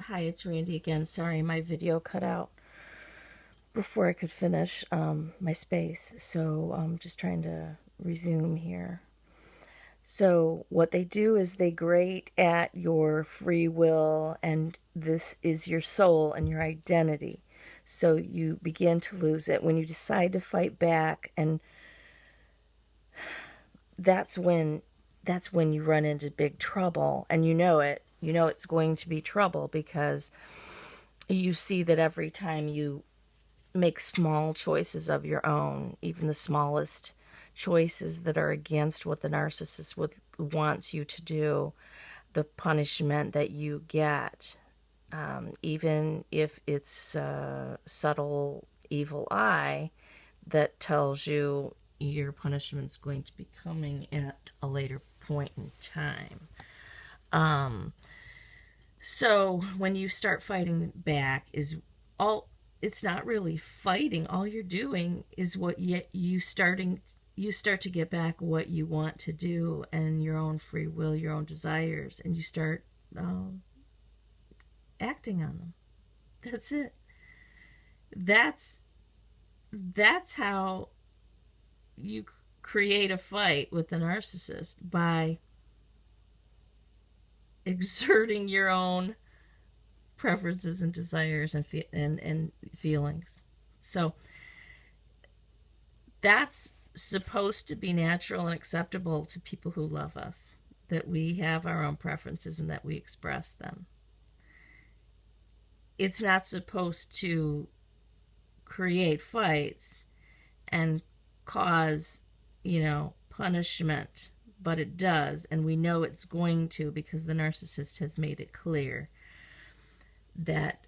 Hi, it's Randy again. Sorry, my video cut out before I could finish my space. So I'm just trying to resume here. So what they do is they grate at your free will, and this is your soul and your identity. So you begin to lose it when you decide to fight back, and that's when you run into big trouble, and you know it. You know it's going to be trouble because you see that every time you make small choices of your own, even the smallest choices that are against what the narcissist wants you to do, the punishment that you get, even if it's a subtle evil eye that tells you your punishment's going to be coming at a later point in time. So when you start fighting back, it's not really fighting. All you're doing is you start to get back what you want to do and your own free will, your own desires, and you start acting on them. That's it. That's how you create a fight with the narcissist, by exerting your own preferences and desires and feelings. So that's supposed to be natural and acceptable to people who love us, that we have our own preferences and that we express them. It's not supposed to create fights and cause, punishment, but it does, and we know it's going to, because the narcissist has made it clear that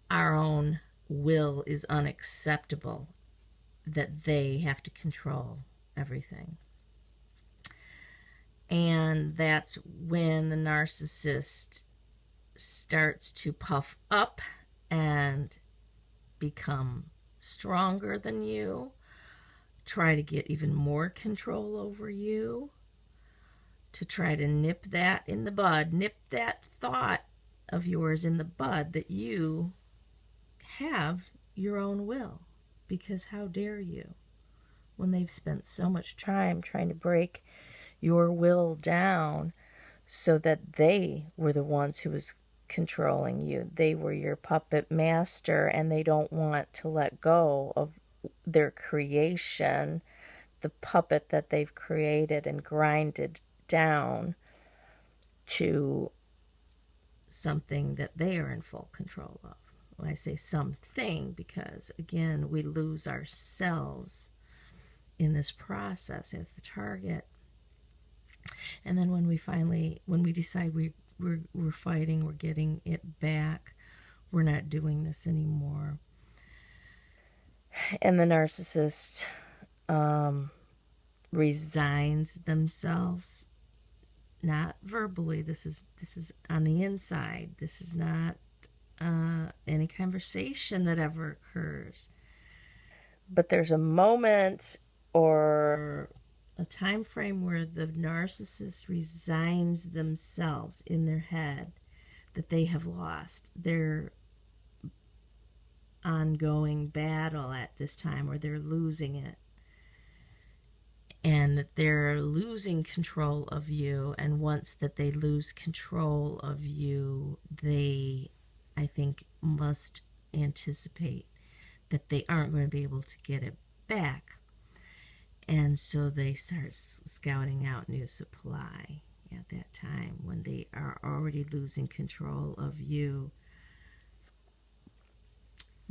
our own will is unacceptable, that they have to control everything. And that's when the narcissist starts to puff up and become stronger than you, try to get even more control over you, to try to nip that in the bud, nip that thought of yours in the bud, that you have your own will. Because how dare you, when they've spent so much time trying to break your will down so that they were the ones who was controlling you. They were your puppet master, and they don't want to let go of their creation, the puppet that they've created and grinded down to something that they are in full control of. When I say something, because again, we lose ourselves in this process as the target. And then when we decide we're fighting, we're getting it back, we're not doing this anymore, and the narcissist resigns themselves, not verbally. This is on the inside. This is not any conversation that ever occurs. But there's a moment or a time frame where the narcissist resigns themselves in their head that they have lost their ongoing battle at this time, or they're losing it, and that they're losing control of you. And once that they lose control of you, they, I think, must anticipate that they aren't going to be able to get it back. And so they start scouting out new supply at that time, when they are already losing control of you.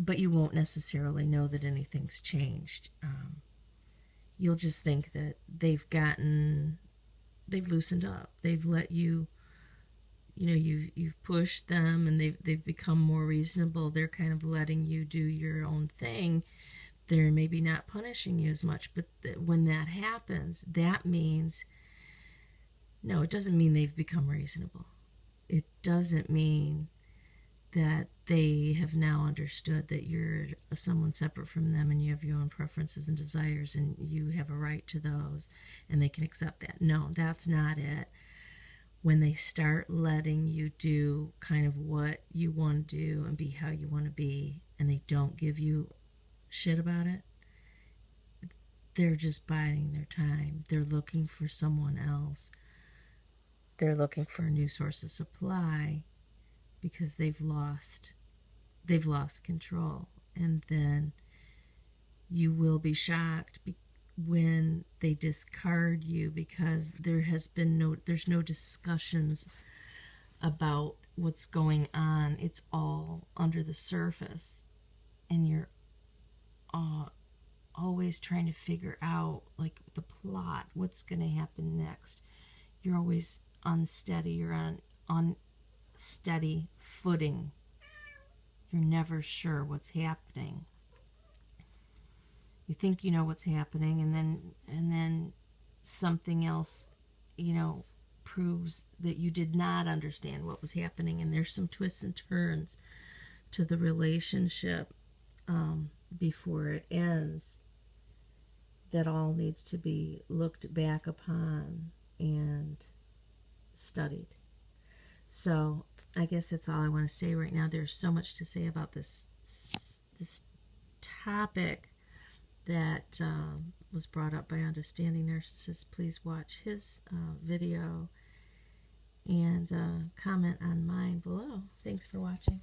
But you won't necessarily know that anything's changed. You'll just think that they've loosened up. They've let you, you've pushed them, and they've become more reasonable. They're kind of letting you do your own thing. They're maybe not punishing you as much, but when that happens, that means, no, it doesn't mean they've become reasonable. It doesn't mean that they have now understood that you're someone separate from them, and you have your own preferences and desires, and you have a right to those, and they can accept that. No, that's not it. when they start letting you do kind of what you want to do and be how you want to be, and they don't give you shit about it, they're just biding their time. They're looking for someone else. They're looking for a new source of supply because they've lost control. And then you will be shocked when they discard you, because there's no discussions about what's going on. It's all under the surface, and you're always trying to figure out like the plot, what's going to happen next. You're always unsteady. You're on unsteady footing. You're never sure what's happening. You think you know what's happening, and then something else, proves that you did not understand what was happening, and there's some twists and turns to the relationship before it ends that all needs to be looked back upon and studied. So I guess that's all I want to say right now. There's so much to say about this topic that was brought up by Understanding Narcissists. Please watch his video and comment on mine below. Thanks for watching.